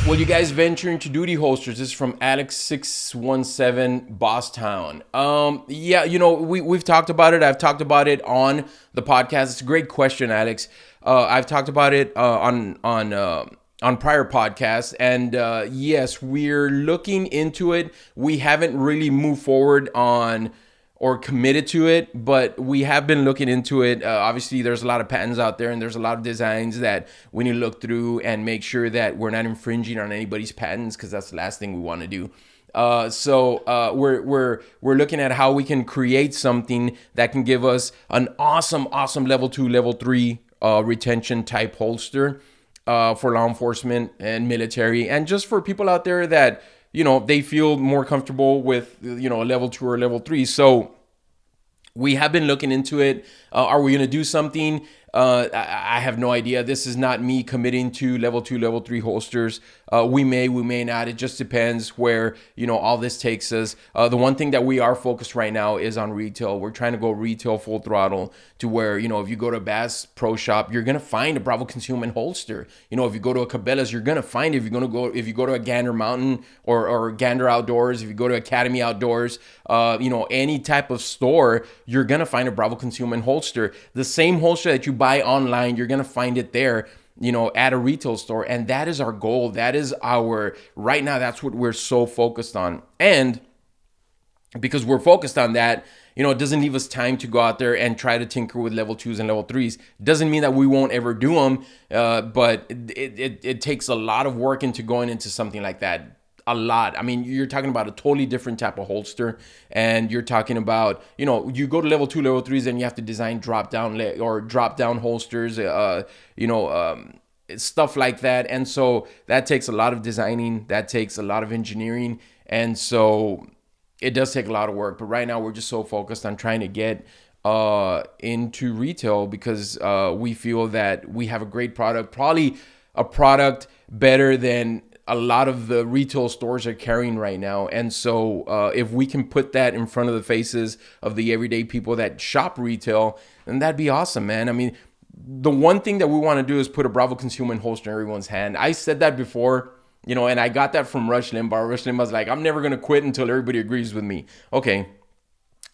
Will you guys venture into duty holsters? This is from Alex617 Bosstown. Yeah, we've talked about it. I've talked about it on the podcast. It's a great question, Alex. I've talked about it on prior podcasts, and yes, we're looking into it. We haven't really moved forward on or committed to it, but we have been looking into it. Obviously, there's a lot of patents out there, and there's a lot of designs that we need to look through and make sure that we're not infringing on anybody's patents, because that's the last thing we want to do. So we're looking at how we can create something that can give us an awesome level 2, level 3 retention type holster for law enforcement and military, and just for people out there that they feel more comfortable with a level 2 or level 3. So we have been looking into it. Are we going to do something? I have no idea. This is not me committing to level 2, level 3 holsters. We may not. It just depends where, all this takes us. The one thing that we are focused right now is on retail. We're trying to go retail full throttle to where, if you go to a Bass Pro Shop, you're going to find a Bravo Concealment holster. If you go to a Cabela's, you're going to find it. If you go to a Gander Mountain or Gander Outdoors, if you go to Academy Outdoors, any type of store, you're going to find a Bravo Concealment holster. The same holster that you buy online, you're going to find it there, at a retail store. And that is our goal. That is right now, that's what we're so focused on. And because we're focused on that, it doesn't leave us time to go out there and try to tinker with level 2s and level 3s. Doesn't mean that we won't ever do them, but it takes a lot of work into going into something like that. A lot. I mean, you're talking about a totally different type of holster, and you're talking about, you go to level 2, level 3s, and you have to design drop down holsters, stuff like that. And so that takes a lot of designing, that takes a lot of engineering. And so it does take a lot of work, but right now we're just so focused on trying to get into retail, because we feel that we have a great product, probably a product better than a lot of the retail stores are carrying right now. And so if we can put that in front of the faces of the everyday people that shop retail, then that'd be awesome, man. I mean, the one thing that we want to do is put a Bravo Concealment holster in everyone's hand. I said that before, and I got that from Rush Limbaugh. Rush Limbaugh's like, I'm never going to quit until everybody agrees with me. Okay,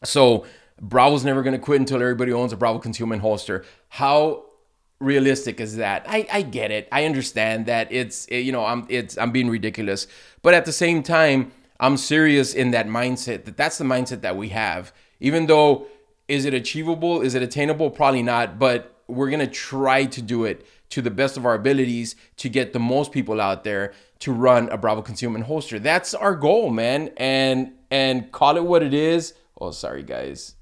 so Bravo's never going to quit until everybody owns a Bravo Concealment holster. How realistic is that? I get it. I understand that I'm being ridiculous, but at the same time, I'm serious in that mindset. That's the mindset that we have. Even though, is it achievable? Is it attainable? Probably not, but we're going to try to do it to the best of our abilities to get the most people out there to run a Bravo Concealment holster. That's our goal, man. And call it what it is. Oh, sorry guys.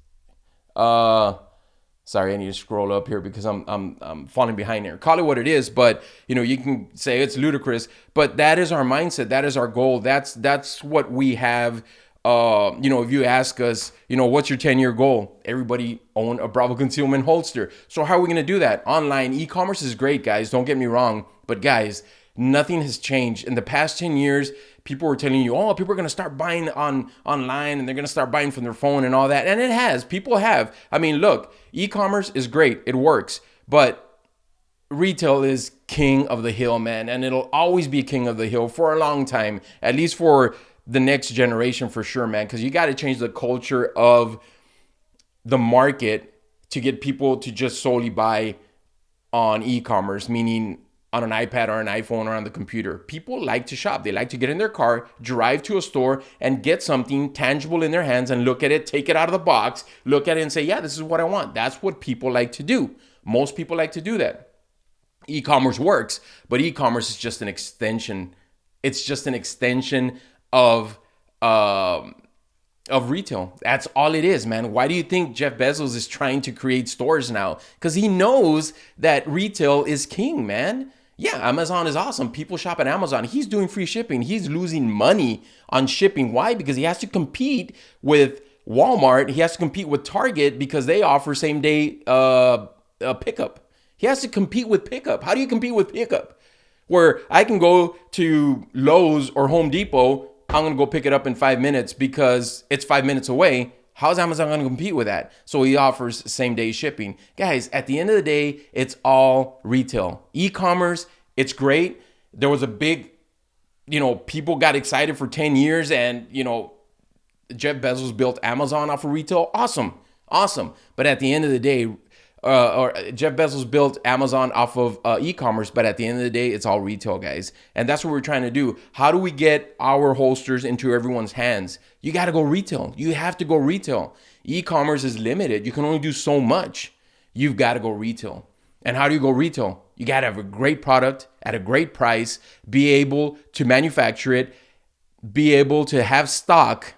Sorry, I need to scroll up here because I'm falling behind here. Call it what it is, but you can say it's ludicrous, but that is our mindset. That is our goal. That's what we have. If you ask us, what's your 10-year goal? Everybody own a Bravo Concealment holster. So how are we going to do that? Online e-commerce is great, guys. Don't get me wrong, but guys, nothing has changed in the past 10 years. People were telling you, people are going to start buying online, and they're going to start buying from their phone and all that. And it has. People have. I mean, look, e-commerce is great. It works. But retail is king of the hill, man. And it'll always be king of the hill for a long time, at least for the next generation for sure, man. Because you got to change the culture of the market to get people to just solely buy on e-commerce, meaning on an iPad or an iPhone or on the computer. People like to shop. They like to get in their car, drive to a store, and get something tangible in their hands and look at it, take it out of the box, look at it and say, yeah, this is what I want. That's what people like to do. Most people like to do that. E-commerce works, but e-commerce is just an extension. It's just an extension of retail. That's all it is, man. Why do you think Jeff Bezos is trying to create stores now? Because he knows that retail is king, man. Yeah, Amazon is awesome. People shop at Amazon. He's doing free shipping. He's losing money on shipping. Why? Because he has to compete with Walmart. He has to compete with Target because they offer same day pickup. He has to compete with pickup. How do you compete with pickup? Where I can go to Lowe's or Home Depot, I'm going to go pick it up in 5 minutes because it's 5 minutes away. How's Amazon going to compete with that? So he offers same day shipping. Guys, at the end of the day, it's all retail. E-commerce, it's great. there was a big, people got excited for 10 years and, Jeff Bezos built Amazon off of retail. Awesome. Awesome. But at the end of the day, or Jeff Bezos built Amazon off of e-commerce, but at the end of the day, it's all retail, guys. And that's what we're trying to do. How do we get our holsters into everyone's hands? You got to go retail. You have to go retail. E-commerce is limited. You can only do so much. You've got to go retail. And how do you go retail? You got to have a great product at a great price, be able to manufacture it, be able to have stock,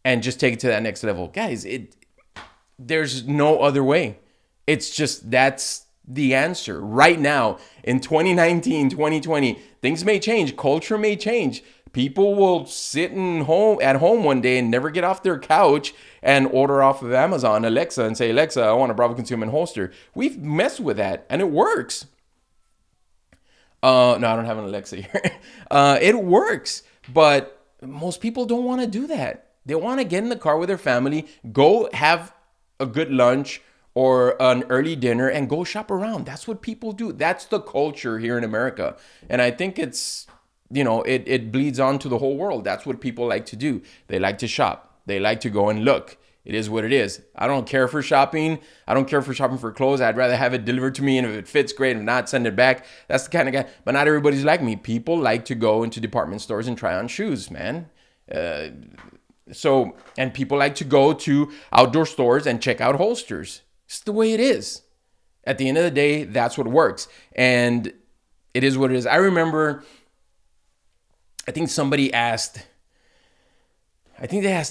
and just take it to that next level. Guys, there's no other way. It's just, that's the answer. Right now, in 2019, 2020, things may change. Culture may change. People will sit at home one day and never get off their couch and order off of Amazon, Alexa, and say, Alexa, I want a Bravo Concealment holster. We've messed with that, and it works. No, I don't have an Alexa here. It works, but most people don't want to do that. They want to get in the car with their family, go have a good lunch or an early dinner, and go shop around. That's what people do. That's the culture here in America. And I think it's, it bleeds on to the whole world. That's what people like to do. They like to shop. They like to go and look. It is what it is. I don't care for shopping. I don't care for shopping for clothes. I'd rather have it delivered to me, and if it fits, great. If not, send it back. That's the kind of guy. But not everybody's like me. People like to go into department stores and try on shoes, man. And people like to go to outdoor stores and check out holsters. It's the way it is. At the end of the day, that's what works. And it is what it is. I remember, I think they asked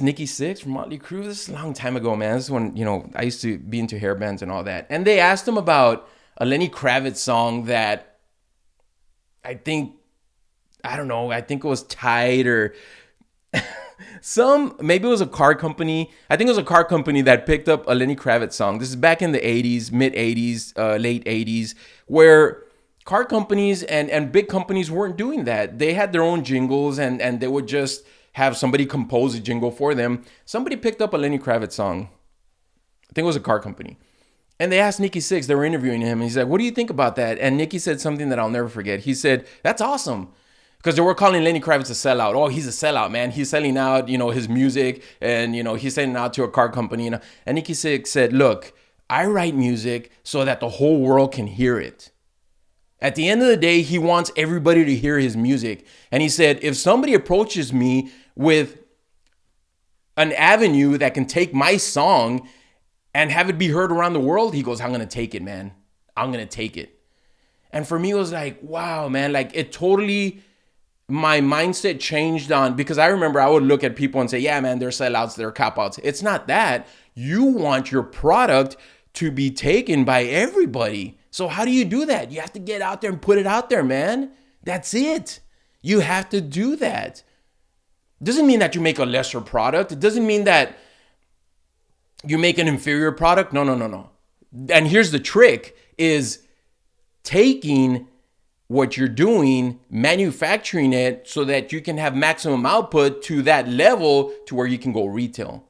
Nikki Sixx from Motley Crue. This is a long time ago, man. This is when, I used to be into hair bands and all that. And they asked him about a Lenny Kravitz song that I think it was Tide or maybe it was a car company. I think it was a car company that picked up a Lenny Kravitz song. This is back in the 80s, mid 80s, late 80s, where car companies and big companies weren't doing that. They had their own jingles and they would just have somebody compose a jingle for them. Somebody picked up a Lenny Kravitz song. I think it was a car company. And they asked Nikki Sixx, they were interviewing him, and he said, what do you think about that? And Nikki said something that I'll never forget. He said, that's awesome. Because they were calling Lenny Kravitz a sellout. Oh, he's a sellout, man. He's selling out, his music, and, he's selling out to a car company. And Nikki Sixx said, look, I write music so that the whole world can hear it. At the end of the day, he wants everybody to hear his music. And he said, if somebody approaches me with an avenue that can take my song and have it be heard around the world, he goes, I'm going to take it, man. I'm going to take it. And for me, it was like, wow, man, like it totally... my mindset changed on, because I remember I would look at people and say, yeah, man, they're sellouts, they're cop-outs. It's not that. You want your product to be taken by everybody. So how do you do that? You have to get out there and put it out there, man. That's it. You have to do that. Doesn't mean that you make a lesser product. It doesn't mean that you make an inferior product. No. And here's the trick is taking what you're doing, manufacturing it so that you can have maximum output to that level to where you can go retail.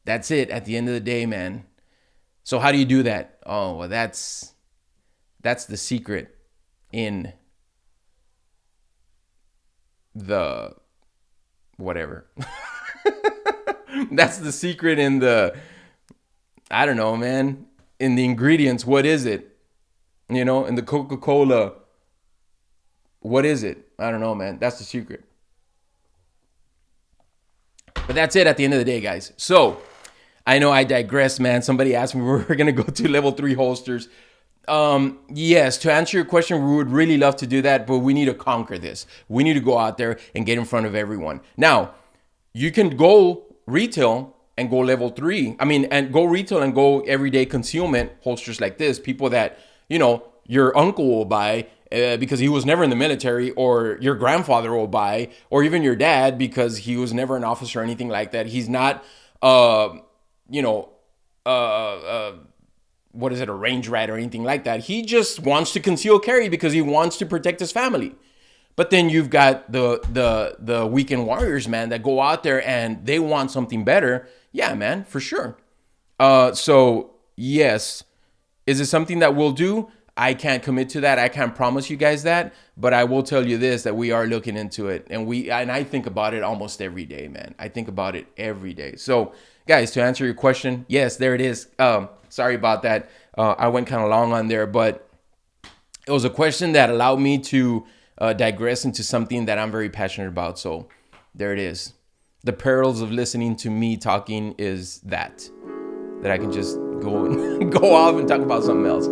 That's it at the end of the day, man. So how do you do that? Oh, well, that's the secret in the whatever. That's the secret in the, I don't know, man, in the ingredients. What is it? In the Coca-Cola, what is it? I don't know, man. That's the secret. But that's it at the end of the day, guys. So, I know I digress, man. Somebody asked me where we're going to go to level 3 holsters. Yes, to answer your question, we would really love to do that, but we need to conquer this. We need to go out there and get in front of everyone. Now, you can go retail and go level 3. And go retail and go everyday concealment holsters like this. People that, your uncle will buy because he was never in the military, or your grandfather will buy, or even your dad because he was never an officer or anything like that. He's not, what is it, a range rat or anything like that. He just wants to conceal carry because he wants to protect his family. But then you've got the weekend warriors, man, that go out there and they want something better. Yeah, man, for sure. So yes. Is it something that we'll do? I can't commit to that. I can't promise you guys that, but I will tell you this, that we are looking into it, and I think about it almost every day, man. I think about it every day. So, guys, to answer your question, yes, there it is. Sorry about that. I went kind of long on there, but it was a question that allowed me to digress into something that I'm very passionate about. So, there it is. The perils of listening to me talking is that I can just go off and talk about something else.